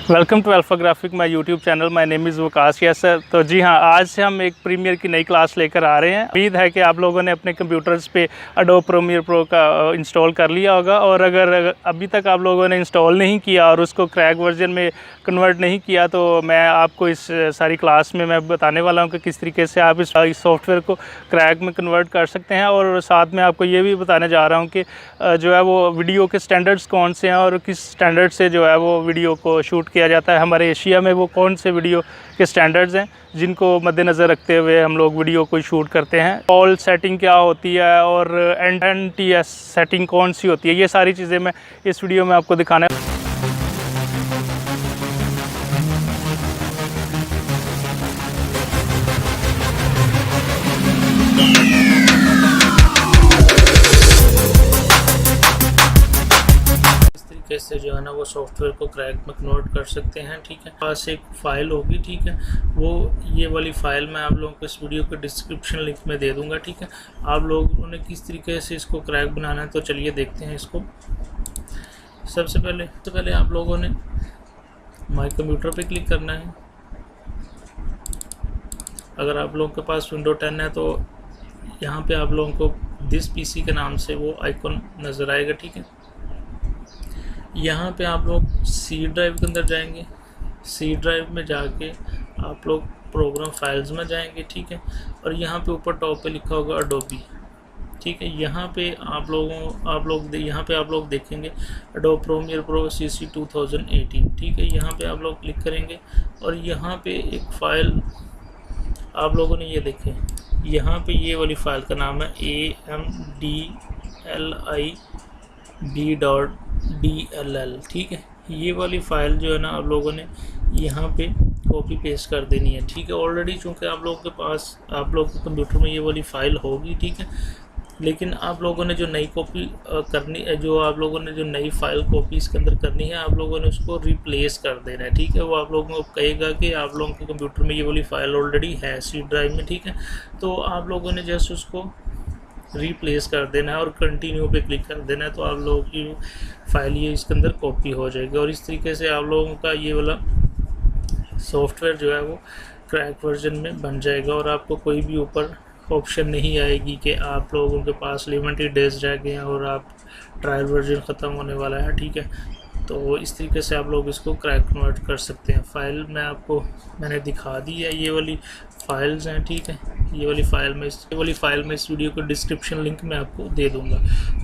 Welcome to Alpha Graphic my YouTube channel. My name is Waqas sir. तो जी हाँ, आज से हम एक प्रीमियर की नई क्लास लेकर आ रहे हैं। उम्मीद है कि आप लोगों ने अपने कंप्यूटर्स पे एडोब प्रीमियर प्रो का इंस्टॉल कर लिया होगा, और अगर अभी तक आप लोगों ने इंस्टॉल नहीं किया और उसको क्रैक वर्जन में कन्वर्ट नहीं किया, तो मैं आपको इस सारी क्लास में मैं बताने वाला हूँ कि किस तरीके से आप इस सॉफ्टवेयर को क्रैक में कन्वर्ट कर सकते हैं। और साथ में आपको ये भी बताने जा रहा हूँ कि जो है वो वीडियो के स्टैंडर्ड्स कौन से हैं और किस स्टैंडर्ड से जो है वो वीडियो को शूट किया जाता है। हमारे एशिया में वो कौन से वीडियो के स्टैंडर्ड्स हैं जिनको मद्देनज़र रखते हुए हम लोग वीडियो को शूट करते हैं। ऑल सेटिंग क्या होती है और NTS सेटिंग कौन सी होती है, ये सारी चीज़ें मैं इस वीडियो में आपको दिखाना है। कैसे जो है ना वो सॉफ्टवेयर को क्रैक में कन्वर्ट कर सकते हैं। ठीक है, पास एक फ़ाइल होगी, ठीक है, वो ये वाली फ़ाइल मैं आप लोगों को इस वीडियो के डिस्क्रिप्शन लिंक में दे दूंगा। ठीक है, आप लोगों ने किस तरीके से इसको क्रैक बनाना है, तो चलिए देखते हैं इसको। सबसे पहले आप लोगों ने माय कंप्यूटर पे क्लिक करना है। अगर आप लोगों के पास विंडो 10 है तो यहाँ पे आप लोगों को दिस पीसी के नाम से वो आइकॉन नज़र आएगा। ठीक है, यहाँ पे आप लोग सी ड्राइव के अंदर जाएंगे। सी ड्राइव में जाके आप लोग प्रोग्राम फाइल्स में जाएंगे। ठीक है, और यहाँ पे ऊपर टॉप पे लिखा होगा अडोबी। ठीक है, यहाँ पे यहाँ पे आप लोग देखेंगे एडोब प्रीमियर प्रो CC 2018। ठीक है, यहाँ पे आप लोग क्लिक करेंगे और यहाँ पे एक फ़ाइल आप लोगों ने ये देखें, यहाँ पे ये वाली फ़ाइल का नाम है amdlib.dll। ठीक है, ये वाली फ़ाइल जो है ना आप लोगों ने यहाँ पे कॉपी पेस्ट कर देनी है। ठीक है, ऑलरेडी चूँकि आप लोगों के पास आप लोग के कंप्यूटर में ये वाली फ़ाइल होगी। ठीक है, लेकिन आप लोगों ने जो नई कॉपी करनी है, जो आप लोगों ने जो नई फ़ाइल कॉपी इसके अंदर करनी है, आप लोगों ने उसको रिप्लेस कर देना है। ठीक है, वो आप लोगों को कहेगा कि आप लोगों के कंप्यूटर में ये वाली फ़ाइल ऑलरेडी है सी ड्राइव में। ठीक है, तो आप लोगों ने जस्ट उसको रिप्लेस कर देना है और कंटिन्यू पे क्लिक कर देना है, तो आप लोगों की फ़ाइल ये इसके अंदर कॉपी हो जाएगी। और इस तरीके से आप लोगों का ये वाला सॉफ्टवेयर जो है वो क्रैक वर्जन में बन जाएगा और आपको कोई भी ऊपर ऑप्शन नहीं आएगी कि आप लोगों के पास लिमिटेड डेज रह गए हैं और आप ट्रायल वर्जन ख़त्म होने वाला है। ठीक है, तो इस तरीके से आप लोग इसको क्रैक कन्वर्ट कर सकते हैं। फ़ाइल मैंने दिखा दी है, ये वाली फ़ाइल्स हैं। ठीक है, ये वाली फ़ाइल में इस वीडियो को डिस्क्रिप्शन लिंक में आपको दे दूँगा।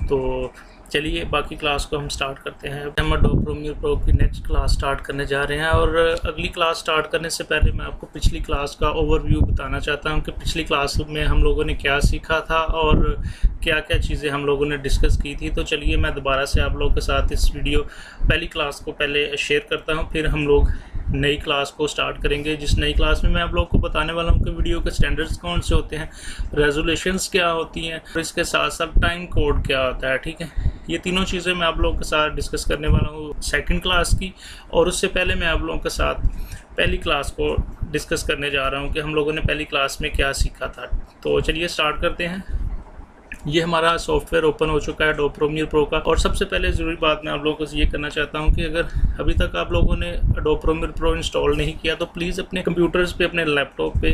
तो चलिए बाकी क्लास को हम स्टार्ट करते हैं। हम एडोब प्रीमियर प्रो की नेक्स्ट क्लास स्टार्ट करने जा रहे हैं, और अगली क्लास स्टार्ट करने से पहले मैं आपको पिछली क्लास का ओवरव्यू बताना चाहता हूं कि पिछली क्लास में हम लोगों ने क्या सीखा था और क्या क्या चीज़ें हम लोगों ने डिस्कस की थी। तो चलिए मैं दोबारा से आप लोगों के साथ इस पहली क्लास को पहले शेयर करता हूँ, फिर हम लोग नई क्लास को स्टार्ट करेंगे। जिस नई क्लास में मैं आप लोगों को बताने वाला हूँ कि वीडियो के स्टैंडर्ड्स कौन से होते हैं, रेजोल्यूशंस क्या होती हैं और इसके साथ साथ टाइम कोड क्या होता है। ठीक है, ये तीनों चीज़ें मैं आप लोगों के साथ डिस्कस करने वाला हूँ सेकंड क्लास की, और उससे पहले मैं आप लोगों के साथ पहली क्लास को डिस्कस करने जा रहा हूँ कि हम लोगों ने पहली क्लास में क्या सीखा था। तो चलिए स्टार्ट करते हैं। ये हमारा सॉफ्टवेयर ओपन हो चुका है एडोब प्रीमियर प्रो का, और सबसे पहले ज़रूरी बात मैं आप लोगों को ये करना चाहता हूँ कि अगर अभी तक आप लोगों ने एडोब प्रीमियर प्रो इंस्टॉल नहीं किया तो प्लीज़ अपने कंप्यूटर्स पे, अपने लैपटॉप पे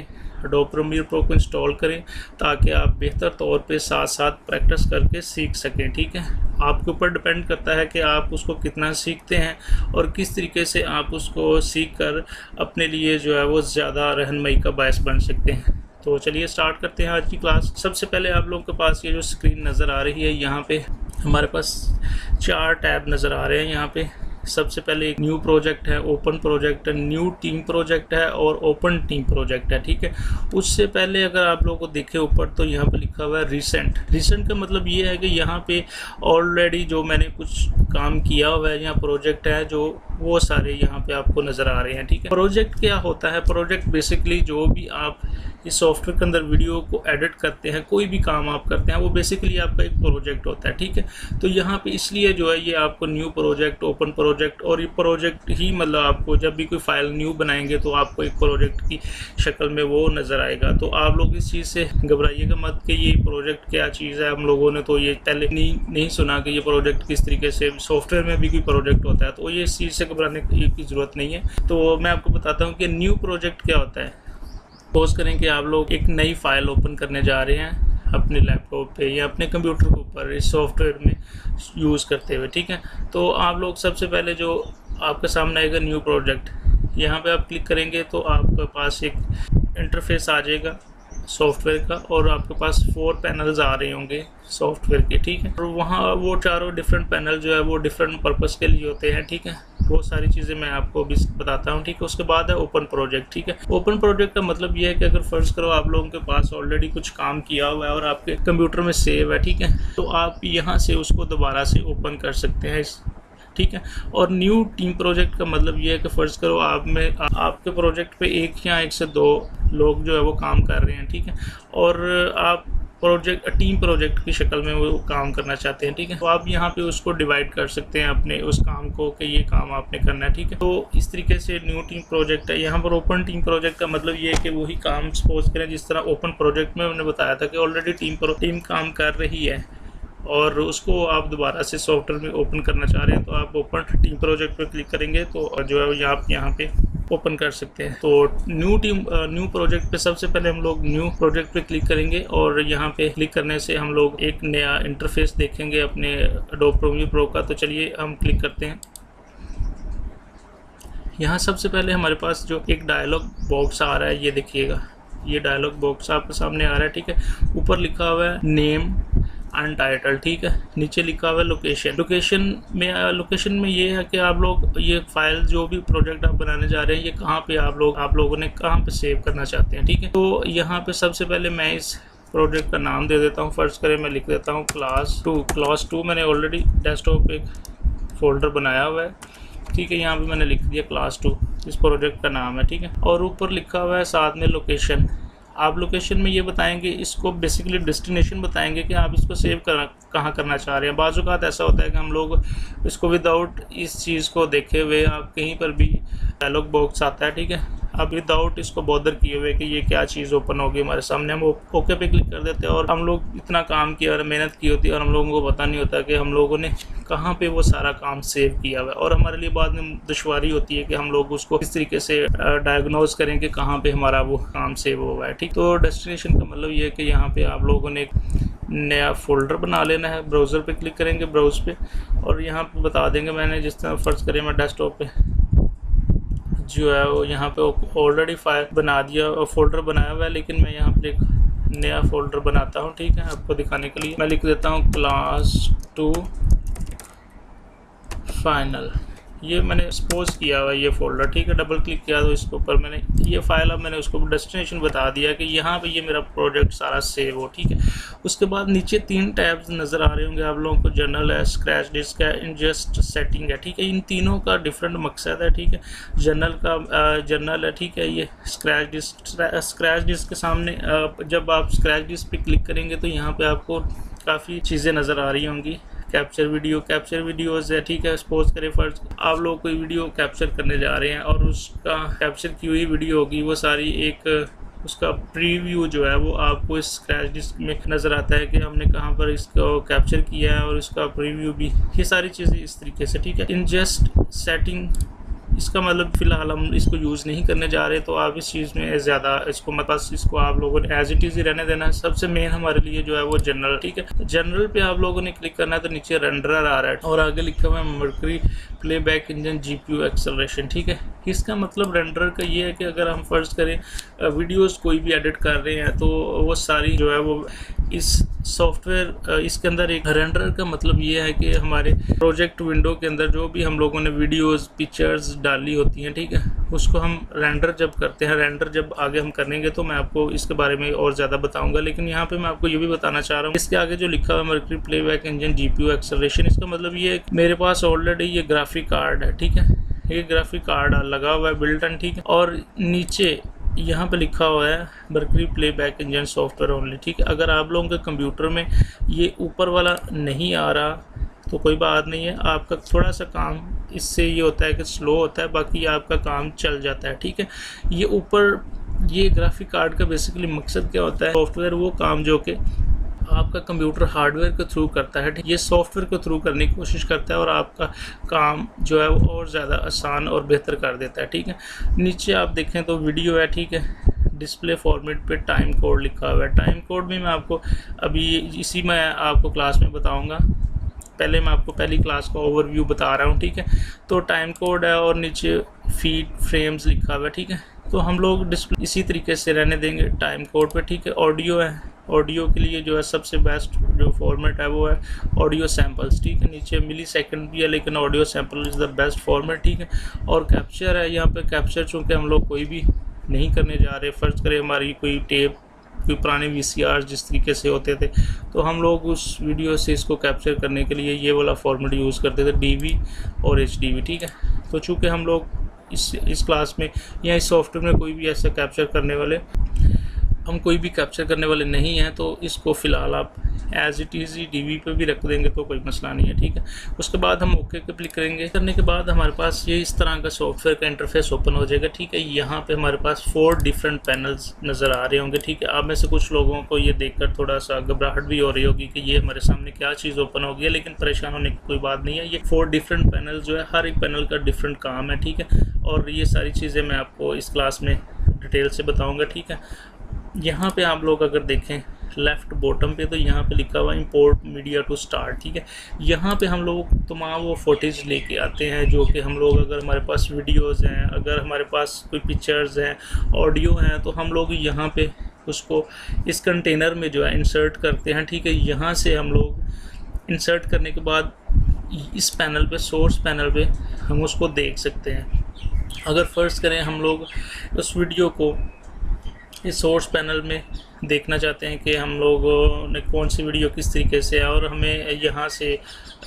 एडोब प्रीमियर प्रो को इंस्टॉल करें, ताकि आप बेहतर तौर पे साथ साथ प्रैक्टिस करके सीख सकें। ठीक है, आपके ऊपर डिपेंड करता है कि आप उसको कितना सीखते हैं और किस तरीके से आप उसको सीख कर अपने लिए जो है वो ज़्यादा रहनुमाई का बायस बन सकते हैं। तो चलिए स्टार्ट करते हैं आज की क्लास। सबसे पहले आप लोगों के पास ये जो स्क्रीन नज़र आ रही है, यहाँ पे हमारे पास 4 टैब नज़र आ रहे हैं। यहाँ पे सबसे पहले एक न्यू प्रोजेक्ट है, ओपन प्रोजेक्ट है, न्यू टीम प्रोजेक्ट है और ओपन टीम प्रोजेक्ट है। ठीक है, उससे पहले अगर आप लोगों को देखें ऊपर तो यहाँ पे लिखा हुआ है रिसेंट। रिसेंट का मतलब ये है कि यहाँ पे ऑलरेडी जो मैंने कुछ काम किया हुआ है, यहाँ प्रोजेक्ट है जो वो सारे यहाँ पे आपको नज़र आ रहे हैं। ठीक है, प्रोजेक्ट क्या होता है? प्रोजेक्ट बेसिकली जो भी आप इस सॉफ्टवेयर के अंदर वीडियो को एडिट करते हैं, कोई भी काम आप करते हैं, वो बेसिकली आपका एक प्रोजेक्ट होता है। ठीक है, तो यहाँ पे इसलिए जो है ये आपको न्यू प्रोजेक्ट, ओपन प्रोजेक्ट, और ये प्रोजेक्ट ही मतलब आपको जब भी कोई फाइल न्यू बनाएंगे तो आपको एक प्रोजेक्ट की शक्ल में वो नज़र आएगा। तो आप लोग इस चीज़ से घबराइएगा मत कि ये प्रोजेक्ट क्या चीज़ है। हम लोगों ने तो ये पहले नहीं सुना कि ये प्रोजेक्ट किस तरीके से, सॉफ्टवेयर में भी कोई प्रोजेक्ट होता है, तो ये इस चीज़ से घबराने की ज़रूरत नहीं है। तो मैं आपको बताता हूँ कि न्यू प्रोजेक्ट क्या होता है। सपोज करें कि आप लोग एक नई फाइल ओपन करने जा रहे हैं अपने लैपटॉप पे या अपने कंप्यूटर के ऊपर इस सॉफ्टवेयर में यूज़ करते हुए, ठीक है। तो आप लोग सबसे पहले जो आपके सामने आएगा न्यू प्रोजेक्ट, यहाँ पे आप क्लिक करेंगे तो आपके पास एक इंटरफेस आ जाएगा सॉफ्टवेयर का, और आपके पास 4 पैनल्स आ रहे होंगे सॉफ्टवेयर के, ठीक है। और वहाँ वो चारों डिफरेंट पैनल जो है वो डिफरेंट पर्पस के लिए होते हैं, ठीक है। बहुत सारी चीज़ें मैं आपको भी बताता हूँ, ठीक है। उसके बाद है ओपन प्रोजेक्ट, ठीक है। ओपन प्रोजेक्ट का मतलब ये है कि अगर फर्ज करो आप लोगों के पास ऑलरेडी कुछ काम किया हुआ है और आपके कंप्यूटर में सेव है, ठीक है, तो आप यहाँ से उसको दोबारा से ओपन कर सकते हैं, ठीक है। और न्यू टीम प्रोजेक्ट का मतलब ये है कि फ़र्ज़ करो आपके प्रोजेक्ट पे एक या एक से 2 लोग जो है वो काम कर रहे हैं, ठीक है, और आप टीम प्रोजेक्ट की शक्ल में वो काम करना चाहते हैं, ठीक है। तो आप यहाँ पे उसको डिवाइड कर सकते हैं अपने उस काम को कि ये काम आपने करना है, ठीक है। तो इस तरीके से न्यू टीम प्रोजेक्ट है। यहाँ पर ओपन टीम प्रोजेक्ट का मतलब ये है कि वही काम सपोज करें जिस तरह ओपन प्रोजेक्ट में मैंने बताया था कि ऑलरेडी टीम काम कर रही है और उसको आप दोबारा से सॉफ्टवेयर में ओपन करना चाह रहे हैं, तो आप ओपन टीम प्रोजेक्ट पर क्लिक करेंगे तो जो है आप यहाँ पे ओपन कर सकते हैं। तो न्यू प्रोजेक्ट पे सबसे पहले हम लोग न्यू प्रोजेक्ट पे क्लिक करेंगे और यहाँ पे क्लिक करने से हम लोग एक नया इंटरफेस देखेंगे अपने एडोब प्रीमियर प्रो का। तो चलिए हम क्लिक करते हैं। यहाँ सबसे पहले हमारे पास जो एक डायलॉग बॉक्स आ रहा है, ये देखिएगा, ये डायलॉग बॉक्स आपके सामने आ रहा है, ठीक है। ऊपर लिखा हुआ है नेम अनटाइटल, ठीक है। नीचे लिखा हुआ है लोकेशन में ये है कि आप लोग ये फाइल जो भी प्रोजेक्ट आप बनाने जा रहे हैं ये कहाँ पे आप लोगों ने कहाँ पे सेव करना चाहते हैं, ठीक है। तो यहाँ पे सबसे पहले मैं इस प्रोजेक्ट का नाम दे देता हूँ। फर्स्ट करें मैं लिख देता हूँ क्लास 2 मैंने ऑलरेडी डेस्कटॉप पे एक फोल्डर बनाया हुआ है, ठीक है। यहाँ पे मैंने लिख दिया क्लास 2, इस प्रोजेक्ट का नाम है, ठीक है। और ऊपर लिखा हुआ है साथ में लोकेशन। आप लोकेशन में ये बताएंगे, इसको बेसिकली डेस्टिनेशन बताएंगे कि आप इसको सेव कहाँ करना चाह रहे हैं। बाज़ औक़ात ऐसा होता है कि हम लोग इसको विदाउट इस चीज़ को देखे हुए आप कहीं पर भी डायलॉग बॉक्स आता है, ठीक है, आप विदाउट इसको बॉदर किए हुए कि ये क्या चीज़ ओपन होगी हमारे सामने, हम ओके पे क्लिक कर देते हैं और हम लोग इतना काम किया और मेहनत की होती है और हम लोगों को पता नहीं होता कि हम लोगों ने कहाँ पे वो सारा काम सेव किया हुआ है। और हमारे लिए बाद में दुश्वारी होती है कि हम लोग उसको इस तरीके से डायग्नोज करें कि कहाँ पे हमारा वो काम सेव हुआ है, ठीक। तो डेस्टिनेशन का मतलब ये है कि यहाँ पे आप लोगों ने एक नया फोल्डर बना लेना है। ब्राउज़र पे क्लिक करेंगे, ब्राउज पे, और यहाँ पे बता देंगे मैंने जिस तरह फ़र्ज़ करें मैं डेस्कटॉप पे जो है वो यहाँ पे ऑलरेडी फाइल बना दिया और फोल्डर बनाया हुआ है, लेकिन मैं यहाँ पे एक नया फोल्डर बनाता हूँ, ठीक है, आपको दिखाने के लिए। मैं लिख देता हूँ क्लास 2 फाइनल। ये मैंने एक्सपोज किया हुआ ये फोल्डर, ठीक है। डबल क्लिक किया तो इसके ऊपर मैंने ये फाइल, अब मैंने उसको डेस्टिनेशन बता दिया कि यहाँ पे ये मेरा प्रोजेक्ट सारा सेव हो, ठीक है। उसके बाद नीचे 3 टैब्स नज़र आ रहे होंगे आप लोगों को, जर्नल है, स्क्रैच डिस्क है, इंजस्ट सेटिंग है, ठीक है। इन तीनों का डिफरेंट मकसद है, ठीक है। जर्नल है, ठीक है। ये स्क्रैच डिस्क के सामने जब आप स्क्रैच डिस्क पे क्लिक करेंगे तो यहाँ पे आपको काफ़ी चीज़ें नज़र आ रही होंगी। कैप्चर वीडियोज़ है, ठीक है। सपोज करें फर्स्ट आप लोग कोई वीडियो कैप्चर करने जा रहे हैं और उसका कैप्चर की हुई वीडियो होगी, वो सारी एक उसका प्रीव्यू जो है वो आपको इस स्क्रैच डिस्क में नज़र आता है कि हमने कहाँ पर इसको कैप्चर किया है और इसका प्रीव्यू भी, ये सारी चीज़ें इस तरीके से, ठीक है। इंजस्ट सेटिंग, इसका मतलब फ़िलहाल हम इसको यूज़ नहीं करने जा रहे, तो आप इस चीज़ में ज़्यादा इसको आप लोगों ने एज इट इज़ ही रहने देना है। सबसे मेन हमारे लिए जो है वो जनरल, ठीक है। जनरल पे आप लोगों ने क्लिक करना है, तो नीचे रेंडरर आ रहा है और आगे लिखा हुआ है mercury playback engine GPU acceleration, ठीक है। इसका मतलब रेंडरर का ये है कि अगर हम फ़र्ज़ करें वीडियोज़ कोई भी एडिट कर रहे हैं तो वो सारी जो है वो इस सॉफ्टवेयर इसके अंदर एक रेंडरर का मतलब ये है कि हमारे प्रोजेक्ट विंडो के अंदर जो भी हम लोगों ने वीडियोज़ पिक्चर्स डाली होती हैं, ठीक है, उसको हम रेंडर जब करते हैं, रेंडर जब आगे हम करेंगे तो मैं आपको इसके बारे में और ज़्यादा बताऊंगा। लेकिन यहाँ पे मैं आपको ये भी बताना चाह रहा हूँ, इसके आगे जो लिखा हुआ है mercury playback engine GPU acceleration, इसका मतलब ये है कि मेरे पास ऑलरेडी ये ग्राफिक कार्ड है, ठीक है, ये ग्राफिक कार्ड लगा हुआ है बिल्ट इन, ठीक है। और नीचे यहाँ पे लिखा हुआ है mercury playback engine software only, ठीक है। अगर आप लोगों के कंप्यूटर में ये ऊपर वाला नहीं आ रहा तो कोई बात नहीं है, आपका थोड़ा सा काम इससे ये होता है कि स्लो होता है, बाकी आपका काम चल जाता है, ठीक है। ये ऊपर ये ग्राफिक कार्ड का बेसिकली मकसद क्या होता है, सॉफ्टवेयर वो काम जो कि आपका कंप्यूटर हार्डवेयर के थ्रू करता है, ये सॉफ्टवेयर के थ्रू करने की कोशिश करता है और आपका काम जो है वो और ज़्यादा आसान और बेहतर कर देता है। ठीक है, नीचे आप देखें तो वीडियो है। ठीक है, डिस्प्ले फॉर्मेट पे टाइम कोड लिखा हुआ है। टाइम कोड भी मैं आपको अभी इसी में आपको क्लास में बताऊंगा। पहले मैं आपको पहली क्लास का ओवरव्यू बता रहा हूँ। ठीक है, तो टाइम कोड है और नीचे फीट फ्रेम्स लिखा हुआ है। ठीक है, तो हम लोग डिस्प्ले इसी तरीके से रहने देंगे टाइम कोड पे। ठीक है, ऑडियो है, ऑडियो के लिए जो है सबसे बेस्ट जो फॉर्मेट है वो है ऑडियो सैम्पल्स। ठीक है, नीचे मिली सेकेंड भी है लेकिन audio sample is the best format. ठीक है, और कैप्चर है, यहाँ पे कैप्चर चूँकि हम लोग कोई भी नहीं करने जा रहे, फ़र्ज़ करें हमारी कोई टेप, कोई पुराने VCR जिस तरीके से होते थे, तो हम लोग उस वीडियो से इसको कैप्चर करने के लिए ये वाला फॉर्मेट यूज़ करते थे, DV और HDV। ठीक है, तो चूँकि हम लोग इस क्लास में या इस सॉफ्टवेयर में कोई भी ऐसा कैप्चर करने वाले नहीं हैं, तो इसको फ़िलहाल आप एज इट इज़ DV पे भी रख देंगे तो कोई मसला नहीं है। ठीक है, उसके बाद हम ओके पे क्लिक करेंगे। करने के बाद हमारे पास ये इस तरह का सॉफ्टवेयर का इंटरफेस ओपन हो जाएगा। ठीक है, यहाँ पे हमारे पास 4 डिफरेंट पैनल्स नज़र आ रहे होंगे। ठीक है, आप में से कुछ लोगों को ये देखकर थोड़ा सा घबराहट भी हो रही होगी कि ये हमारे सामने क्या चीज़ ओपन हो गई है, लेकिन परेशान होने की कोई बात नहीं है। ये 4 डिफरेंट पैनल जो है, हर एक पैनल का डिफरेंट काम है। ठीक है, और ये सारी चीज़ें मैं आपको इस क्लास में डिटेल से बताऊँगा। ठीक है, यहाँ पे आप लोग अगर देखें लेफ़्ट बॉटम पे, तो यहाँ पे लिखा हुआ इंपोर्ट मीडिया टू स्टार्ट। ठीक है, यहाँ पे हम लोग तमाम वो फुटेज लेके आते हैं जो कि हम लोग, अगर हमारे पास वीडियोज़ हैं, अगर हमारे पास कोई पिक्चर्स हैं, ऑडियो हैं, तो हम लोग यहाँ पे उसको इस कंटेनर में जो है इंसर्ट करते हैं। ठीक है, यहाँ से हम लोग इंसर्ट करने के बाद इस पैनल पे, सोर्स पैनल पे हम उसको देख सकते हैं। अगर फ़र्ज़ करें हम लोग उस वीडियो को इस सोर्स पैनल में देखना चाहते हैं कि हम लोगों ने कौन सी वीडियो किस तरीके से है और हमें यहाँ से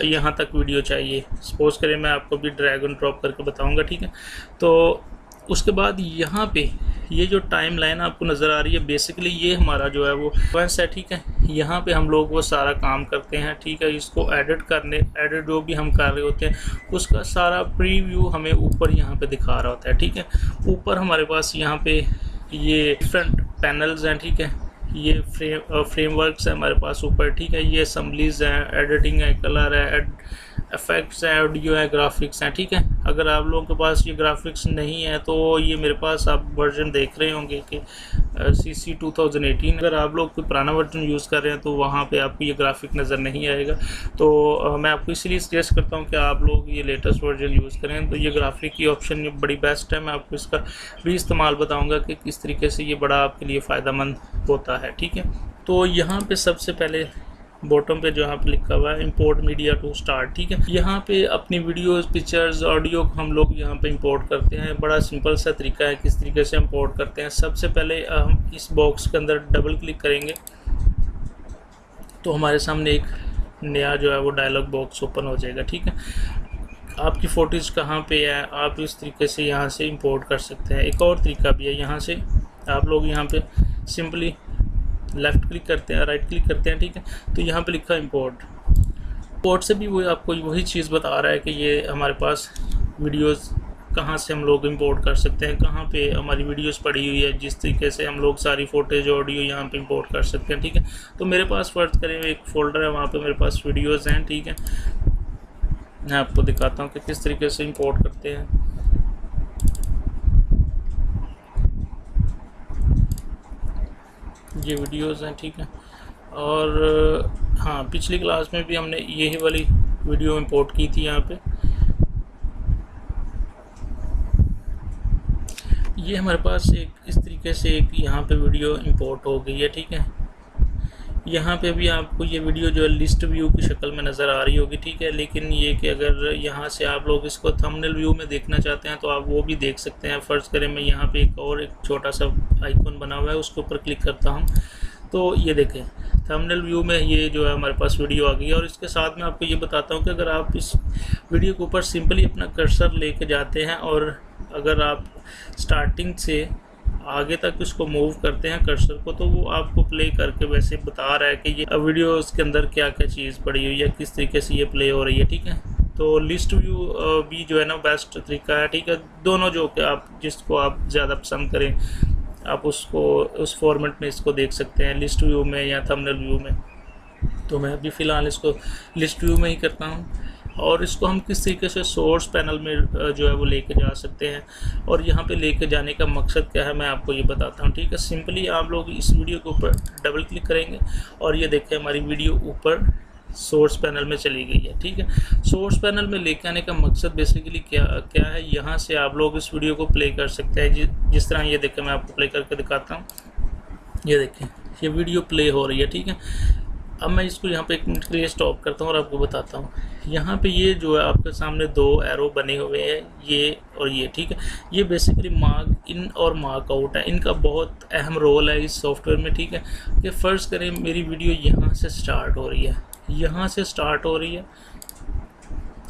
यहाँ तक वीडियो चाहिए, सपोज़ करें मैं आपको भी ड्रैग एंड ड्रॉप करके बताऊँगा। ठीक है, तो उसके बाद यहाँ पे ये जो टाइम लाइन आपको नज़र आ रही है, बेसिकली ये हमारा जो है वो सीक्वेंस है। ठीक है, यहाँ पे हम लोग वो सारा काम करते हैं। ठीक है, इसको एडिट जो भी हम कर रहे होते हैं उसका सारा प्रीव्यू हमें ऊपर यहाँ पे दिखा रहा होता है। ठीक है, ऊपर हमारे पास यहाँ पे ये डिफरेंट पैनल्स हैं। ठीक है, ये फ्रेमवर्क्स है हमारे पास ऊपर। ठीक है, ये असम्बलीज़ हैं, एडिटिंग है, कलर है, इफेक्ट्स हैं, ऑडियो है, ग्राफिक्स हैं। ठीक है, अगर आप लोगों के पास ये ग्राफिक्स नहीं है तो ये मेरे पास आप वर्जन देख रहे होंगे कि CC 2018। अगर आप लोग कोई पुराना वर्जन यूज़ कर रहे हैं तो वहाँ पे आपको ये ग्राफिक नज़र नहीं आएगा। तो मैं आपको इसलिए सजेस्ट करता हूँ कि आप लोग ये लेटेस्ट वर्जन यूज़ करें। तो ये ग्राफिक की ऑप्शन ये बड़ी बेस्ट है, मैं आपको इसका भी इस्तेमाल बताऊँगा कि किस तरीके से ये बड़ा आपके लिए फ़ायदेमंद होता है। ठीक है, तो यहाँ पर सबसे पहले बॉटम पे जो यहाँ पे लिखा हुआ है इंपोर्ट मीडिया टू स्टार्ट। ठीक है, यहाँ पे अपनी वीडियोस, पिक्चर्स, ऑडियो हम लोग यहाँ पे इंपोर्ट करते हैं। बड़ा सिंपल सा तरीका है किस तरीके से इंपोर्ट करते हैं। सबसे पहले हम इस बॉक्स के अंदर डबल क्लिक करेंगे तो हमारे सामने एक नया जो है वो डायलॉग बॉक्स ओपन हो जाएगा। ठीक है, आपकी फ़ोटोज़ कहाँ पे है, आप इस तरीके से यहाँ से इंपोर्ट कर सकते हैं। एक और तरीका भी है, यहाँ से आप लोग यहाँ पे सिंपली लेफ़्ट क्लिक करते हैं, राइट क्लिक करते हैं। ठीक है, तो यहाँ पे लिखा है इंपोर्ट से भी वो आपको वही चीज़ बता रहा है कि ये हमारे पास वीडियोस कहाँ से हम लोग इंपोर्ट कर सकते हैं, कहाँ पे हमारी वीडियोस पड़ी हुई है, जिस तरीके से हम लोग सारी फोटेज ऑडियो यहाँ पे इंपोर्ट कर सकते हैं। ठीक है, तो मेरे पास फ़र्ज़ करें एक फ़ोल्डर है, वहाँ पे मेरे पास वीडियोस हैं। ठीक है, मैं आपको दिखाता हूँ कि किस तरीके से इंपोर्ट करते हैं। ये वीडियोस हैं। ठीक है, और हाँ, पिछली क्लास में भी हमने यही वाली वीडियो इंपोर्ट की थी। यहाँ पे ये हमारे पास एक इस तरीके से एक यहाँ पे वीडियो इंपोर्ट हो गई है। ठीक है, यहाँ पे भी आपको ये वीडियो जो है लिस्ट व्यू की शक्ल में नज़र आ रही होगी। ठीक है, लेकिन ये कि अगर यहाँ से आप लोग इसको थंबनेल व्यू में देखना चाहते हैं तो आप वो भी देख सकते हैं। फ़र्ज़ करें मैं यहाँ पे एक छोटा सा आइकॉन बना हुआ है, उसके ऊपर क्लिक करता हूँ तो ये देखें थंबनेल व्यू में ये जो है हमारे पास वीडियो आ गई है। और इसके साथ में आपको ये बताता हूँ कि अगर आप इस वीडियो के ऊपर सिंपली अपना कर्सर लेके जाते हैं और अगर आप स्टार्टिंग से आगे तक इसको मूव करते हैं कर्सर को, तो वो आपको प्ले करके वैसे बता रहा है कि ये वीडियो के अंदर क्या क्या चीज़ पड़ी हुई है, किस तरीके से ये प्ले हो रही है। ठीक है, तो लिस्ट व्यू भी जो है ना बेस्ट तरीका है। ठीक है, दोनों जो कि आप जिसको आप ज़्यादा पसंद करें आप उसको उस फॉर्मेट में इसको देख सकते हैं, लिस्ट व्यू में या थंबनेल व्यू में। तो मैं अभी फ़िलहाल इसको लिस्ट व्यू में ही करता हूँ। और इसको हम किस तरीके से सोर्स पैनल में जो है वो लेके जा सकते हैं, और यहाँ पे लेके जाने का मकसद क्या है मैं आपको ये बताता हूँ। ठीक है, सिंपली आप लोग इस वीडियो के ऊपर डबल क्लिक करेंगे और ये देखें हमारी वीडियो ऊपर सोर्स पैनल में चली गई है। ठीक है, सोर्स पैनल में लेके आने का मकसद बेसिकली क्या है, यहाँ से आप लोग इस वीडियो को प्ले कर सकते हैं। जिस तरह ये देखें, मैं आपको प्ले करके दिखाता हूँ। ये देखें ये वीडियो प्ले हो रही है। ठीक है, अब मैं इसको यहाँ पे 1 मिनट के लिए स्टॉप करता हूँ और आपको बताता हूँ। यहाँ पे ये जो है आपके सामने 2 एरो बने हुए हैं, ये और ये। ठीक है, ये बेसिकली मार्क इन और मार्क आउट है। इनका बहुत अहम रोल है इस सॉफ्टवेयर में। ठीक है, कि फ़र्ज़ करें मेरी वीडियो यहाँ से स्टार्ट हो रही है, यहाँ से स्टार्ट हो रही है,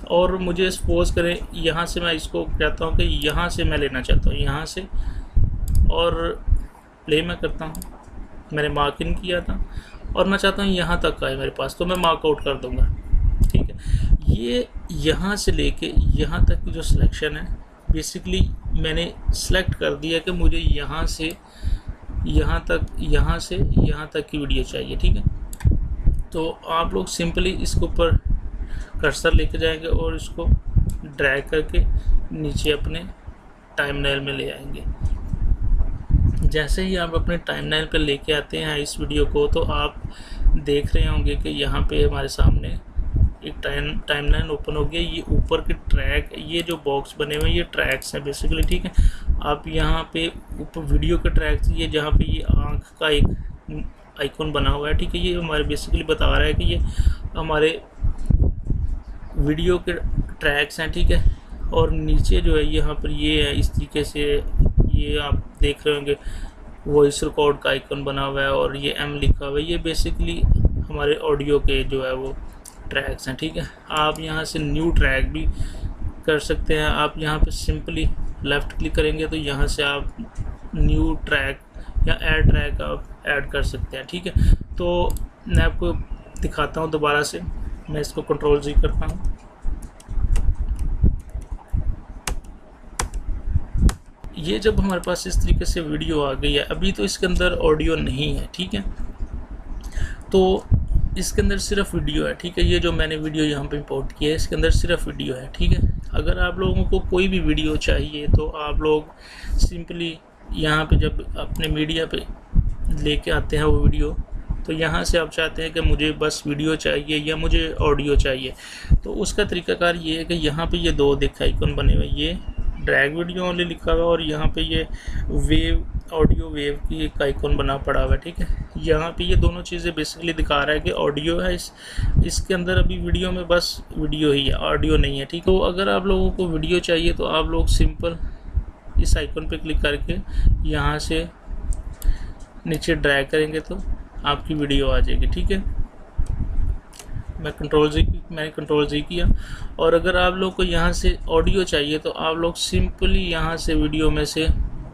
और मुझे सपोज करें यहाँ से मैं इसको कहता हूँ कि यहाँ से मैं लेना चाहता हूँ, यहाँ से, और प्ले मैं करता हूँ। मैंने मार्क इन किया था और मैं चाहता हूँ यहाँ तक आए मेरे पास, तो मैं मार्क आउट कर दूँगा। ठीक है, ये यहाँ से लेके यहाँ तक की जो सिलेक्शन है, बेसिकली मैंने सेलेक्ट कर दिया कि मुझे यहाँ से यहाँ तक, यहाँ से यहाँ तक की वीडियो चाहिए। ठीक है, तो आप लोग सिंपली इसके ऊपर कर्सर लेके जाएंगे और इसको ड्रैग करके नीचे अपने टाइमलाइन में ले आएंगे। जैसे ही आप अपने टाइमलाइन पे लेके आते हैं इस वीडियो को, तो आप देख रहे होंगे कि यहाँ पे हमारे सामने एक टाइमलाइन ओपन हो गया। ये ऊपर के ट्रैक, ये जो बॉक्स बने हुए हैं ये ट्रैक्स हैं बेसिकली। ठीक है, आप यहाँ पे ऊपर वीडियो के ट्रैक्स, ये जहाँ पे ये आँख का एक आइकॉन बना हुआ है। ठीक है, ये हमारे बेसिकली बता रहा है कि ये हमारे वीडियो के ट्रैक्स हैं। ठीक है, और नीचे जो है यहाँ पर ये है इस तरीके से, ये आप देख रहे होंगे वॉइस रिकॉर्ड का आइकन बना हुआ है और ये M लिखा हुआ है। ये बेसिकली हमारे ऑडियो के जो है वो ट्रैक्स हैं। ठीक है, आप यहाँ से न्यू ट्रैक भी कर सकते हैं। आप यहाँ पे सिंपली लेफ़्ट क्लिक करेंगे तो यहाँ से आप न्यू ट्रैक या ऐड ट्रैक आप ऐड कर सकते हैं। ठीक है, तो मैं आपको दिखाता हूँ दोबारा से। मैं इसको Ctrl+Z करता हूँ। ये जब हमारे पास इस तरीके से वीडियो आ गई है, अभी तो इसके अंदर ऑडियो नहीं है। ठीक है, तो इसके अंदर सिर्फ वीडियो है। ठीक है, ये जो मैंने वीडियो यहाँ पे इंपोर्ट किया है इसके अंदर सिर्फ वीडियो है। ठीक है, अगर आप लोगों को कोई भी वीडियो चाहिए तो आप लोग सिंपली यहाँ पे जब अपने मीडिया पे लेके आते हैं वो वीडियो, तो यहाँ से आप चाहते हैं कि मुझे बस वीडियो चाहिए या मुझे ऑडियो चाहिए, तो उसका तरीकाकार ये है कि यहाँ पे ये 2 दिख आइकन बने हुए, ये ड्रैग वीडियो ओनली लिखा हुआ है और यहाँ पे ये वेव, ऑडियो वेव की एक आइकॉन बना पड़ा हुआ है। ठीक है, यहाँ पे ये दोनों चीज़ें बेसिकली दिखा रहा है कि ऑडियो है इसके अंदर, अभी वीडियो में बस वीडियो ही है, ऑडियो नहीं है। ठीक, तो अगर आप लोगों को वीडियो चाहिए तो आप लोग सिंपल इस आइकॉन पे क्लिक करके यहाँ से नीचे ड्रैग करेंगे तो आपकी वीडियो आ जाएगी। ठीक है, मैंने Ctrl+Z किया। और अगर आप लोग को यहाँ से ऑडियो चाहिए तो आप लोग सिंपली यहाँ से वीडियो में से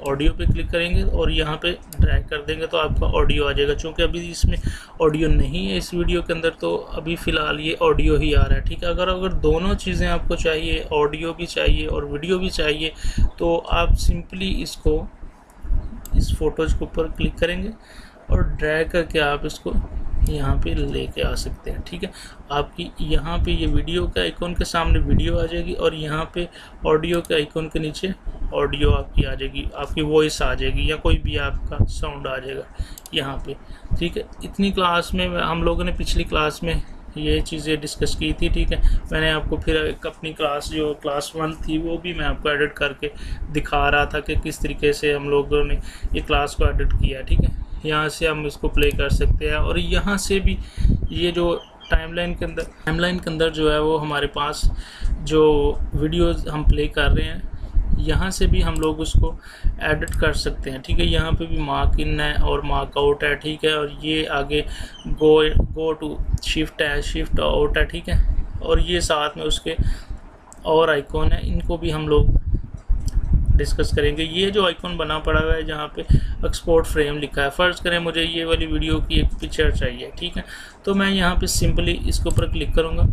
ऑडियो पे क्लिक करेंगे और यहाँ पे ड्रैग कर देंगे तो आपका ऑडियो आ जाएगा। चूँकि अभी इसमें ऑडियो नहीं है इस वीडियो के अंदर, तो अभी फ़िलहाल ये ऑडियो ही आ रहा है। ठीक है, अगर दोनों चीज़ें आपको चाहिए, ऑडियो भी चाहिए और वीडियो भी चाहिए, तो आप सिंपली इसको इस फोटोज़ के ऊपर क्लिक करेंगे और ड्रैग करके आप इसको यहाँ पे लेके आ सकते हैं। ठीक है, आपकी यहाँ पे ये वीडियो के आइकॉन के सामने वीडियो आ जाएगी और यहाँ पे ऑडियो के आइकॉन के नीचे ऑडियो आपकी आ जाएगी, आपकी वॉइस आ जाएगी या कोई भी आपका साउंड आ जाएगा यहाँ पे। ठीक है, इतनी क्लास में हम लोगों ने पिछली क्लास में ये चीज़ें डिस्कस की थी। ठीक है, मैंने आपको फिर एक अपनी क्लास जो क्लास 1 थी वो भी मैं आपको एडिट करके दिखा रहा था कि किस तरीके से हम लोगों ने ये क्लास को एडिट किया। ठीक है, यहाँ से हम इसको प्ले कर सकते हैं और यहाँ से भी ये जो टाइमलाइन के अंदर जो है वो हमारे पास जो वीडियोज़ हम प्ले कर रहे हैं, यहाँ से भी हम लोग उसको एडिट कर सकते हैं। ठीक है, यहाँ पे भी मार्क इन है और मार्क आउट है। ठीक है, और ये आगे गो टू शिफ्ट है, शिफ्ट आउट है। ठीक है, और ये साथ में उसके और आइकॉन है, इनको भी हम लोग डिस्कस करेंगे। ये जो आइकॉन बना पड़ा हुआ है जहाँ पे एक्सपोर्ट फ्रेम लिखा है, फ़र्ज़ करें मुझे ये वाली वीडियो की एक पिक्चर चाहिए। ठीक है, तो मैं यहाँ पे सिंपली इसके ऊपर क्लिक करूँगा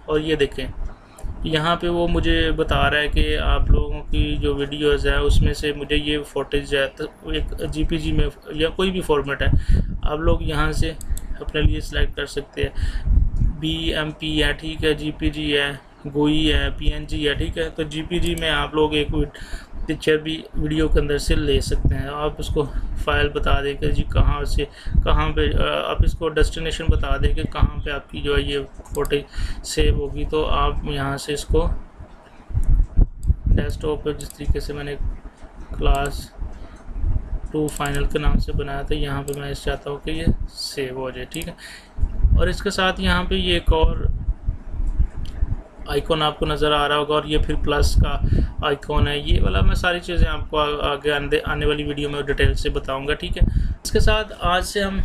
और ये देखें यहाँ पे वो मुझे बता रहा है कि आप लोगों की जो वीडियोज़ है उसमें से मुझे ये फुटेज है तो एक JPG में या कोई भी फॉर्मेट है, आप लोग यहाँ से अपने लिए सिलेक्ट कर सकते हैं। BMP है, ठीक है, GPG है, GUI है, PNG है, ठीक है। तो GPG में आप लोग एक पिक्चर भी वीडियो के अंदर से ले सकते हैं। आप उसको फाइल बता देकर जी कहाँ से कहाँ पे, आप इसको डेस्टिनेशन बता दें कि कहाँ पे आपकी जो है ये फ़ोटो सेव होगी। तो आप यहाँ से इसको डेस्कटॉप पर, जिस तरीके से मैंने क्लास 2 फाइनल के नाम से बनाया था, यहाँ पे मैं चाहता हूँ कि ये सेव हो जाए, ठीक है। और इसके साथ यहाँ पे ये एक और आइकॉन आपको नज़र आ रहा होगा, और ये फिर प्लस का आइकॉन है। ये वाला मैं सारी चीज़ें आपको आगे आने वाली वीडियो में डिटेल से बताऊंगा, ठीक है। इसके साथ आज से हम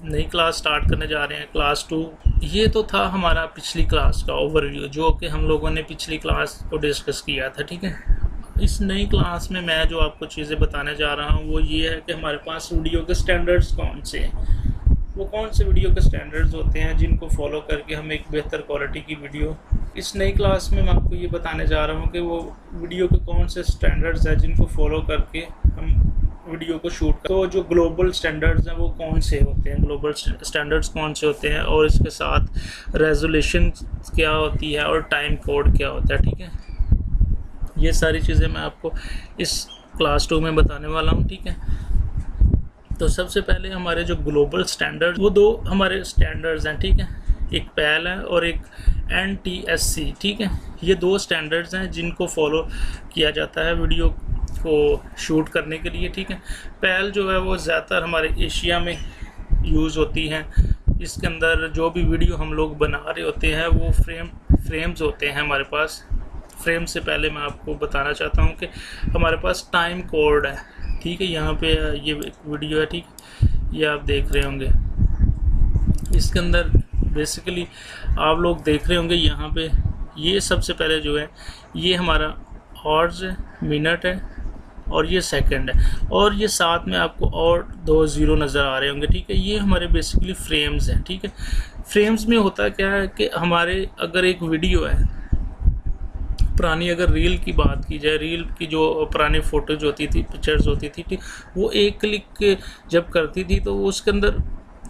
नई क्लास स्टार्ट करने जा रहे हैं, क्लास 2। ये तो था हमारा पिछली क्लास का ओवरव्यू, जो कि हम लोगों ने पिछली क्लास को डिस्कस किया था, ठीक है। इस नई क्लास में मैं जो आपको चीज़ें बताने जा रहा हूँ वो ये है कि हमारे पास वीडियो के स्टैंडर्ड्स कौन से हैं। वो कौन से वीडियो के स्टैंडर्ड्स होते हैं जिनको फॉलो करके हम एक बेहतर क्वालिटी की वीडियो, इस नई क्लास में मैं आपको ये बताने जा रहा हूँ कि वो वीडियो के कौन से स्टैंडर्ड्स हैं जिनको फॉलो करके हम वीडियो को शूट कर। तो जो ग्लोबल स्टैंडर्ड्स हैं वो कौन से होते हैं, ग्लोबल स्टैंडर्ड्स कौन से होते हैं, और इसके साथ रेजोल्यूशन क्या होती है और टाइम कोड क्या होता है, ठीक है। ये सारी चीज़ें मैं आपको इस क्लास 2 में बताने वाला हूँ, ठीक है। तो सबसे पहले हमारे जो ग्लोबल स्टैंडर्ड, वो 2 हमारे स्टैंडर्ड्स हैं, ठीक है। एक PAL है और एक NTSC, ठीक है। ये 2 स्टैंडर्ड्स हैं जिनको फॉलो किया जाता है वीडियो को शूट करने के लिए, ठीक है। PAL जो है वो ज़्यादातर हमारे एशिया में यूज़ होती है। इसके अंदर जो भी वीडियो हम लोग बना रहे होते हैं वो फ्रेम्स होते हैं हमारे पास। फ्रेम से पहले मैं आपको बताना चाहता हूँ कि हमारे पास टाइम कोड है, ठीक है। यहाँ पे ये वीडियो है, ठीक है, ये आप देख रहे होंगे। इसके अंदर बेसिकली आप लोग देख रहे होंगे यहाँ पे, ये सबसे पहले जो है ये हमारा हॉर्स है, मिनट है, और ये सेकंड है, और ये साथ में आपको और 2 ज़ीरो नज़र आ रहे होंगे, ठीक है। ये हमारे बेसिकली फ्रेम्स हैं, ठीक है। फ्रेम्स में होता क्या है कि हमारे अगर एक वीडियो है पुरानी, अगर रील की बात की जाए, रील की जो पुरानी फ़ोटोज होती थी, पिक्चर्स होती थी, ठीक, वो एक क्लिक जब करती थी तो उसके अंदर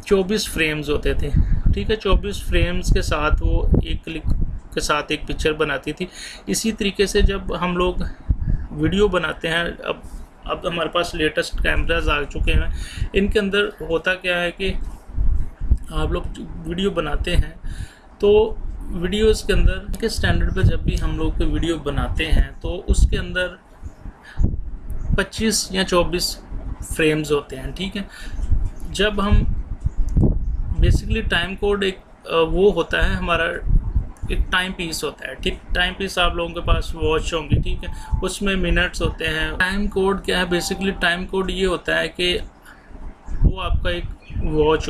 24 फ्रेम्स होते थे, ठीक है। 24 फ्रेम्स के साथ वो एक क्लिक के साथ एक पिक्चर बनाती थी। इसी तरीके से जब हम लोग वीडियो बनाते हैं, अब हमारे पास लेटेस्ट कैमराज आ चुके हैं, इनके अंदर होता क्या है कि आप लोग वीडियो बनाते हैं तो वीडियोस के अंदर के स्टैंडर्ड पे जब भी हम लोग कोई वीडियो बनाते हैं तो उसके अंदर 25 या 24 फ्रेम्स होते हैं, ठीक है। जब हम बेसिकली टाइम कोड एक वो होता है हमारा, एक टाइम पीस होता है, ठीक। टाइम पीस आप लोगों के पास वॉच होंगी, ठीक है, उसमें मिनट्स होते हैं। टाइम कोड क्या है, बेसिकली टाइम कोड ये होता है कि वो आपका एक वॉच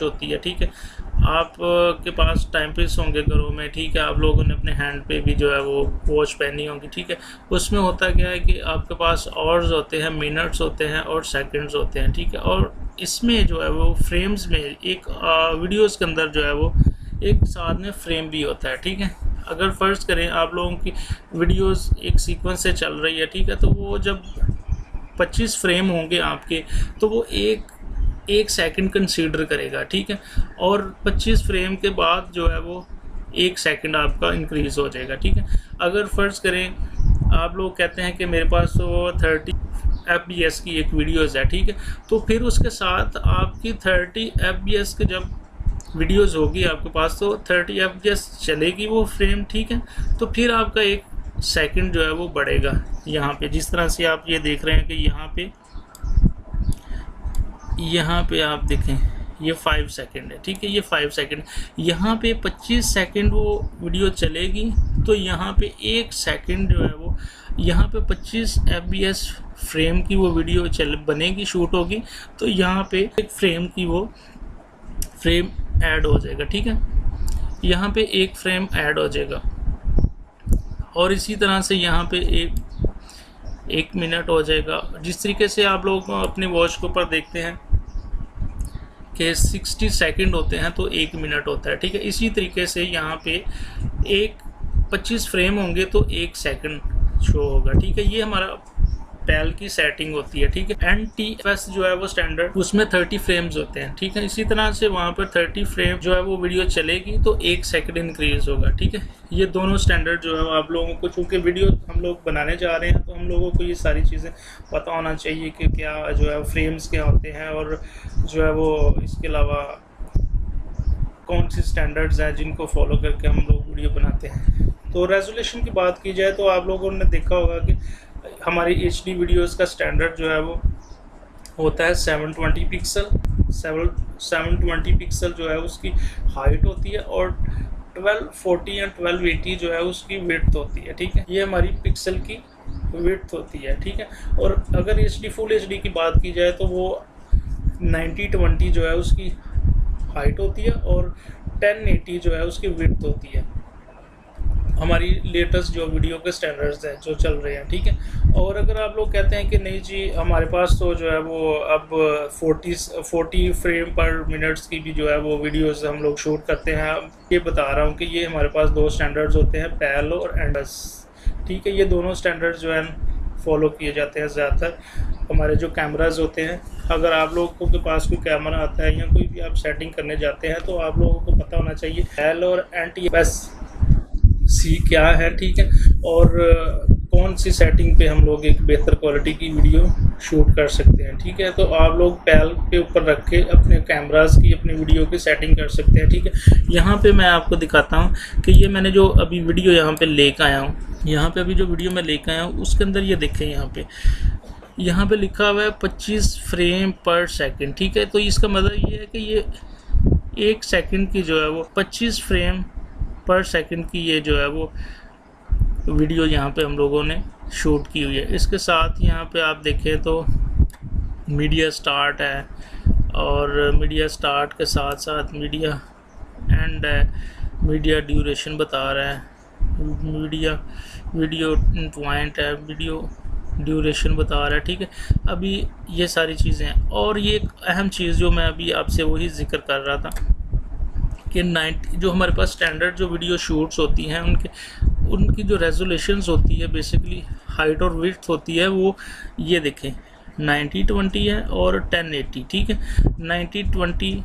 होती है, ठीक है। आप के पास टाइम पीस होंगे घरों में, ठीक है, आप लोगों ने अपने हैंड पे भी जो है वो वॉच पहनी होगी, ठीक है। उसमें होता क्या है कि आपके पास आवर्स होते हैं, मिनट्स होते हैं और सेकंड्स होते हैं, ठीक है। और इसमें जो है वो फ्रेम्स में एक वीडियोस के अंदर जो है वो एक साथ में फ्रेम भी होता है, ठीक है। अगर फ़र्ज़ करें आप लोगों की वीडियोस एक सीक्वेंस से चल रही है, ठीक है, तो वो जब 25 फ्रेम होंगे आपके तो वो एक सेकंड कंसीडर करेगा, ठीक है। और 25 फ्रेम के बाद जो है वो 1 सेकंड आपका इंक्रीज़ हो जाएगा, ठीक है। अगर फ़र्ज़ करें आप लोग कहते हैं कि मेरे पास तो 30 FPS की एक वीडियोज़ है, ठीक है, तो फिर उसके साथ आपकी 30 FPS के जब वीडियोज़ होगी आपके पास तो 30 FPS चलेगी वो फ्रेम, ठीक है। तो फिर आपका 1 सेकंड जो है वो बढ़ेगा यहाँ पे, जिस तरह से आप ये देख रहे हैं कि यहाँ पे आप देखें ये 5 सेकंड है, ठीक है, ये 5 सेकंड। यहाँ पे 25 सेकंड वो वीडियो चलेगी तो यहाँ पे 1 सेकंड जो है वो, यहाँ पे 25 FPS फ्रेम की वो वीडियो बनेगी, शूट होगी, तो यहाँ पे 1 फ्रेम की वो फ्रेम ऐड हो जाएगा, ठीक है। यहाँ पे 1 फ्रेम ऐड हो जाएगा, और इसी तरह से यहाँ पे 1 मिनट हो जाएगा। जिस तरीके से आप लोग अपने वॉच के ऊपर देखते हैं कि 60 सेकंड होते हैं तो 1 मिनट होता है, ठीक है। इसी तरीके से यहाँ पे 25 फ्रेम होंगे तो 1 सेकंड शो होगा, ठीक है। ये हमारा पैल की सेटिंग होती है, ठीक है। NTFS जो है वो स्टैंडर्ड, उसमें 30 फ्रेम्स होते हैं, ठीक है। इसी तरह से वहाँ पर 30 फ्रेम जो है वो वीडियो चलेगी तो 1 सेकंड इंक्रीज होगा, ठीक है। ये दोनों स्टैंडर्ड जो है आप लोगों को, चूँकि वीडियो हम लोग बनाने जा रहे हैं तो हम लोगों को ये सारी चीज़ें पता होना चाहिए कि क्या जो है फ्रेम्स क्या होते हैं, और जो है वो इसके अलावा कौन सी स्टैंडर्ड्स हैं जिनको फॉलो करके हम लोग वीडियो बनाते हैं। तो रेजोल्यूशन की बात की जाए तो आप लोगों ने देखा होगा कि हमारी HD वीडियोस का स्टैंडर्ड जो है वो होता है 720 पिक्सल। 720 पिक्सल जो है उसकी हाइट होती है, और 1240 या 1280 जो है उसकी विड्थ होती है, ठीक है। ये हमारी पिक्सल की विड्थ होती है, ठीक है। और अगर फुल HD की बात की जाए तो वो 9020 जो है उसकी हाइट होती है, और 1080 जो है उसकी विड्थ होती है। हमारी लेटेस्ट जो वीडियो के स्टैंडर्ड्स हैं जो चल रहे हैं, ठीक है। और अगर आप लोग कहते हैं कि नहीं जी हमारे पास तो जो है वो अब 40 फ्रेम पर मिनट्स की भी जो है वो वीडियोस हम लोग शूट करते हैं, ये बता रहा हूँ कि ये हमारे पास 2 स्टैंडर्ड्स होते हैं, पैल और एंडस, ठीक है। ये दोनों स्टैंडर्ड्स जो है फॉलो किए जाते हैं ज़्यादातर हमारे जो कैमराज होते हैं। अगर आप लोगों के पास कोई कैमरा आता है या कोई भी आप सेटिंग करने जाते हैं तो आप लोगों को पता होना चाहिए पैल और NTFS क्या है, ठीक है। और कौन सी सेटिंग पे हम लोग एक बेहतर क्वालिटी की वीडियो शूट कर सकते हैं, ठीक है। तो आप लोग पैल के ऊपर रख के अपने कैमरास की अपनी वीडियो की सेटिंग कर सकते हैं, ठीक है। यहाँ पे मैं आपको दिखाता हूँ कि ये मैंने जो अभी वीडियो यहाँ पे लेकर आया हूँ, यहाँ पे अभी जो वीडियो मैं लेकर आया हूँ उसके अंदर ये देखें यहाँ पे लिखा हुआ है 25 फ्रेम पर सेकंड, ठीक है। तो इसका मतलब ये है कि ये 1 सेकंड की जो है वो 25 फ्रेम पर सेकंड की ये जो है वो वीडियो यहाँ पे हम लोगों ने शूट की हुई है। इसके साथ यहाँ पे आप देखें तो मीडिया स्टार्ट है, और मीडिया स्टार्ट के साथ साथ मीडिया एंड है, मीडिया ड्यूरेशन बता रहा है, वीडियो पॉइंट है, वीडियो ड्यूरेशन बता रहा है, ठीक है। अभी ये सारी चीज़ें हैं। और ये एक अहम चीज़ जो मैं अभी आपसे वही जिक्र कर रहा था कि 90 जो हमारे पास स्टैंडर्ड जो वीडियो शूट्स होती हैं उनकी जो रेजोल्यूशंस होती है, बेसिकली हाइट और विड्थ होती है, वो ये देखें 9020 है और 1080, ठीक है। 9020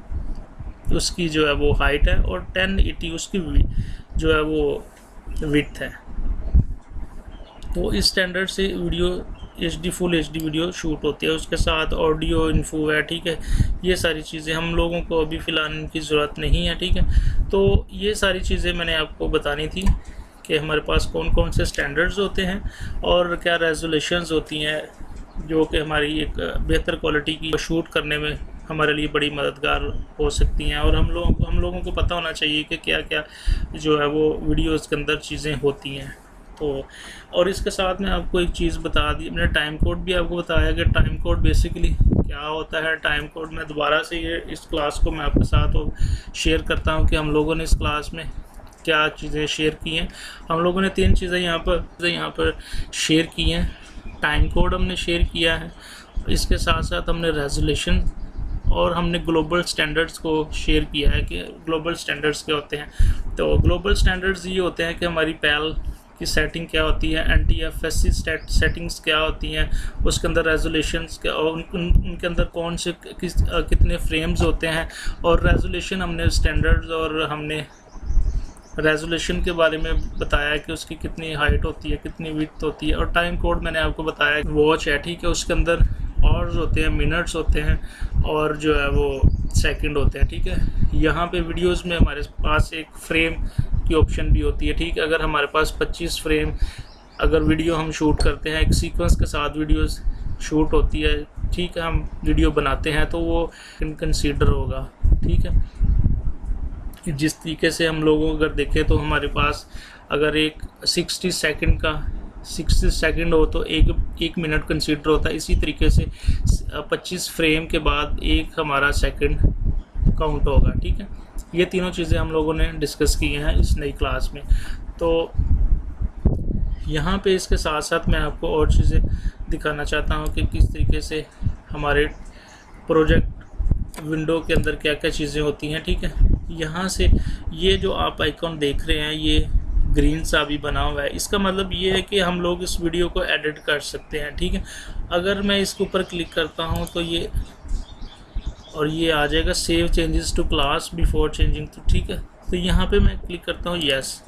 उसकी जो है वो हाइट है और 1080 उसकी जो है वो विड्थ है। तो इस स्टैंडर्ड से video full HD video shoot होती है, उसके साथ ऑडियो इन्फो है, ठीक है। ये सारी चीज़ें हम लोगों को अभी फ़िलहाल इनकी ज़रूरत नहीं है, ठीक है। तो ये सारी चीज़ें मैंने आपको बतानी थी कि हमारे पास कौन कौन से स्टैंडर्ड्स होते हैं और क्या रेजोल्यूशंस होती हैं जो कि हमारी एक बेहतर क्वालिटी की शूट करने में हमारे लिए बड़ी मददगार हो सकती हैं। और हम लोगों को पता होना चाहिए कि क्या क्या जो है वो वीडियोज़ के अंदर चीज़ें होती हैं। तो और इसके साथ में आपको एक चीज़ बता दी, मैंने टाइम कोड भी आपको बताया कि टाइम कोड बेसिकली क्या होता है। टाइम कोड में दोबारा से इस क्लास को मैं आपके साथ शेयर करता हूं कि हम लोगों ने इस क्लास में क्या चीज़ें शेयर की हैं। हम लोगों ने 3 चीज़ें यहाँ पर शेयर की हैं। टाइम कोड हमने शेयर किया है, इसके साथ साथ हमने रेजोल्यूशन और हमने ग्लोबल स्टैंडर्ड्स को शेयर किया है कि ग्लोबल स्टैंडर्ड्स क्या होते हैं। तो ग्लोबल स्टैंडर्ड्स ये होते हैं कि हमारी पैल की सेटिंग क्या होती है, NTFS सेटिंग्स क्या होती हैं, उसके अंदर रेजोल्यूशंस क्या और उनके अंदर कौन से कितने फ्रेम्स होते हैं, और रेजोल्यूशन हमने स्टैंडर्ड्स और हमने रेजोल्यूशन के बारे में बताया कि उसकी कितनी हाइट होती है, कितनी विड्थ होती है। और टाइम कोड मैंने आपको बताया वॉच है, ठीक है, उसके अंदर आवर्स होते हैं, मिनट्स होते हैं और जो है वो सेकंड होते हैं, ठीक है। यहाँ पे वीडियोस में हमारे पास एक फ्रेम की ऑप्शन भी होती है, ठीक है। अगर हमारे पास 25 फ्रेम अगर वीडियो हम शूट करते हैं, एक सीक्वेंस के साथ वीडियोस शूट होती है, ठीक है, हम वीडियो बनाते हैं तो वो कंसीडर होगा, ठीक है। जिस तरीके से हम लोगों अगर देखें तो हमारे पास अगर एक 60 सेकंड हो तो एक मिनट कंसीडर होता है। इसी तरीके से 25 फ्रेम के बाद एक हमारा सेकंड काउंट होगा, ठीक है। ये तीनों चीज़ें हम लोगों ने डिस्कस की हैं इस नई क्लास में। तो यहाँ पे इसके साथ साथ मैं आपको और चीज़ें दिखाना चाहता हूँ कि किस तरीके से हमारे प्रोजेक्ट विंडो के अंदर क्या क्या चीज़ें होती हैं, ठीक है। यहाँ से ये जो आप आइकॉन देख रहे हैं, ये ग्रीन सा भी बना हुआ है। इसका मतलब ये है कि हम लोग इस वीडियो को एडिट कर सकते हैं, ठीक है। अगर मैं इसके ऊपर क्लिक करता हूँ तो ये और ये आ जाएगा save changes to class before changing, तो ठीक है। तो यहाँ पे मैं क्लिक करता हूँ यस,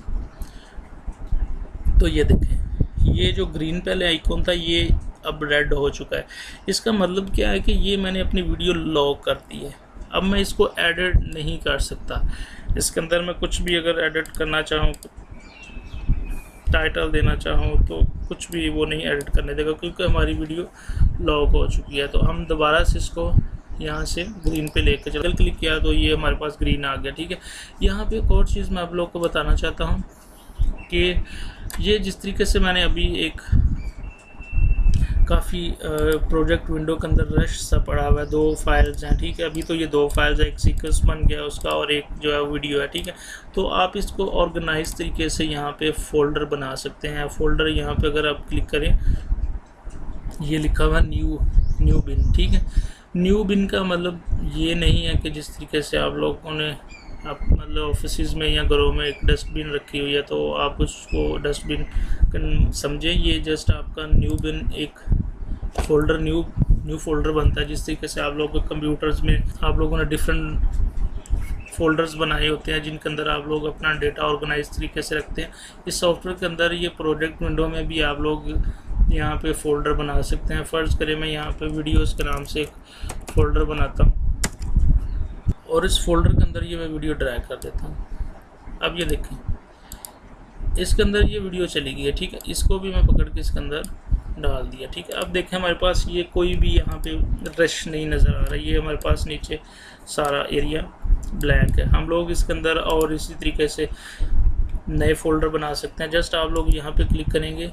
तो ये देखें ये जो ग्रीन पहले आइकॉन था ये अब रेड हो चुका है। इसका मतलब क्या है कि ये मैंने अपनी वीडियो लॉक कर दी है। अब मैं इसको एडिट नहीं कर सकता। इसके अंदर मैं कुछ भी अगर एडिट करना चाहूँ, टाइटल देना चाहूँ, तो कुछ भी वो नहीं एडिट करने देगा क्योंकि हमारी वीडियो लॉक हो चुकी है। तो हम दोबारा से इसको यहाँ से ग्रीन पे लेके चल क्लिक किया तो ये हमारे पास ग्रीन आ गया, ठीक है। यहाँ पे एक और चीज़ मैं आप लोग को बताना चाहता हूँ कि ये जिस तरीके से मैंने अभी एक काफ़ी प्रोजेक्ट विंडो के अंदर रश सा पड़ा हुआ है, 2 फाइल्स हैं, ठीक है। अभी तो ये 2 फाइल्स है, एक सीक्वेंस बन गया उसका और एक जो है वीडियो है, ठीक है। तो आप इसको ऑर्गेनाइज तरीके से यहाँ पे फोल्डर बना सकते हैं। फोल्डर यहाँ पे अगर आप क्लिक करें, ये लिखा हुआ न्यू बिन, ठीक है। न्यू बिन का मतलब ये नहीं है कि जिस तरीके से आप लोगों ने आप मतलब ऑफिस में या घरों में एक डस्टबिन रखी हुई है तो आप उसको डस्टबिन समझें। ये जस्ट आपका न्यू बिन एक फोल्डर न्यू फोल्डर बनता है। जिस तरीके से आप लोगों के कंप्यूटर्स में आप लोगों ने डिफरेंट फोल्डर्स बनाए होते हैं जिनके अंदर आप लोग अपना डेटा ऑर्गेनाइज तरीके से रखते हैं। इस सॉफ्टवेयर के अंदर ये प्रोजेक्ट विंडो में भी आप लोग यहाँ पे फोल्डर बना सकते हैं। फ़र्ज़ करें मैं यहाँ पे वीडियोस के नाम से एक फ़ोल्डर बनाता हूँ और इस फोल्डर के अंदर ये मैं वीडियो ड्रैग कर देता हूँ। अब ये देखें इसके अंदर ये वीडियो चली गई है, ठीक है। इसको भी मैं पकड़ के इसके अंदर डाल दिया, ठीक है। अब देखें हमारे पास ये कोई भी यहाँ पे रश नहीं नज़र आ रहा है। ये हमारे पास नीचे सारा एरिया ब्लैंक है। हम लोग इसके अंदर और इसी तरीके से नए फ़ोल्डर बना सकते हैं। जस्ट आप लोग यहाँ पे क्लिक करेंगे,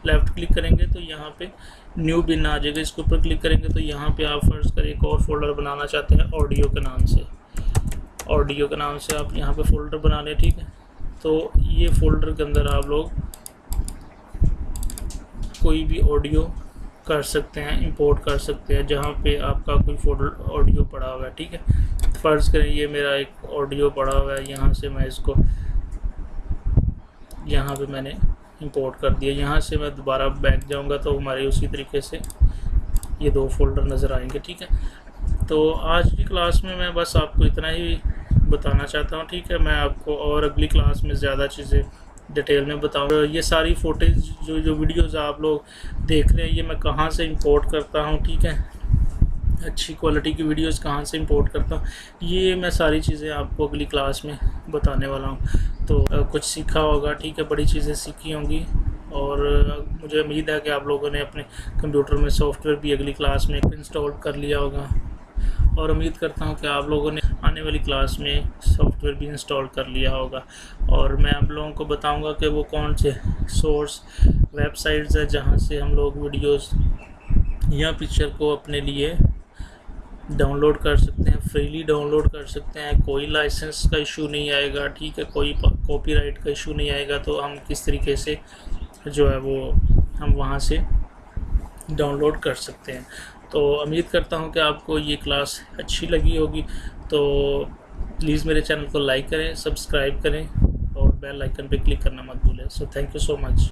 लेफ़्ट क्लिक करेंगे तो यहाँ पे न्यू बिन आ जाएगा। इसके ऊपर क्लिक करेंगे तो यहाँ पे आप फ़र्ज़ करें एक और फोल्डर बनाना चाहते हैं ऑडियो के नाम से। ऑडियो के नाम से आप यहाँ पे फ़ोल्डर बना लें, ठीक है। तो ये फ़ोल्डर के अंदर आप लोग कोई भी ऑडियो कर सकते हैं, इंपोर्ट कर सकते हैं जहाँ पे आपका कोई फोल्डर ऑडियो पड़ा हुआ है, ठीक है। फ़र्ज़ करें ये मेरा एक ऑडियो पड़ा हुआ है, यहाँ से मैं इसको यहाँ पे मैंने इंपोर्ट कर दिया। यहाँ से मैं दोबारा बैक जाऊँगा तो हमारे उसी तरीके से ये 2 फोल्डर नज़र आएंगे, ठीक है। तो आज की क्लास में मैं बस आपको इतना ही बताना चाहता हूँ, ठीक है। मैं आपको और अगली क्लास में ज़्यादा चीज़ें डिटेल में बताऊँगा। ये सारी फ़ोटेज जो वीडियोज़ आप लोग देख रहे हैं ये मैं कहाँ से इंपोर्ट करता हूँ, ठीक है। अच्छी क्वालिटी की वीडियोस कहाँ से इंपोर्ट करता हूँ ये मैं सारी चीज़ें आपको अगली क्लास में बताने वाला हूँ। तो कुछ सीखा होगा, ठीक है, बड़ी चीज़ें सीखी होंगी और मुझे उम्मीद है कि आप लोगों ने अपने कंप्यूटर में सॉफ्टवेयर भी अगली क्लास में इंस्टॉल कर लिया होगा और उम्मीद करता हूँ कि आप लोगों ने आने वाली क्लास में सॉफ्टवेयर भी इंस्टॉल कर लिया होगा। और मैं आप लोगों को बताऊँगा कि वो कौन से सोर्स वेबसाइट्स है जहाँ से हम लोग वीडियोस या पिक्चर को अपने लिए डाउनलोड कर सकते हैं, फ्रीली डाउनलोड कर सकते हैं। कोई लाइसेंस का इशू नहीं आएगा, ठीक है, कोई कॉपीराइट का इशू नहीं आएगा। तो हम किस तरीके से जो है वो हम वहाँ से डाउनलोड कर सकते हैं। तो उम्मीद करता हूँ कि आपको ये क्लास अच्छी लगी होगी। तो प्लीज़ मेरे चैनल को लाइक करें, सब्सक्राइब करें और बेल आइकन पे क्लिक करना मत भूलें। So thank you so much.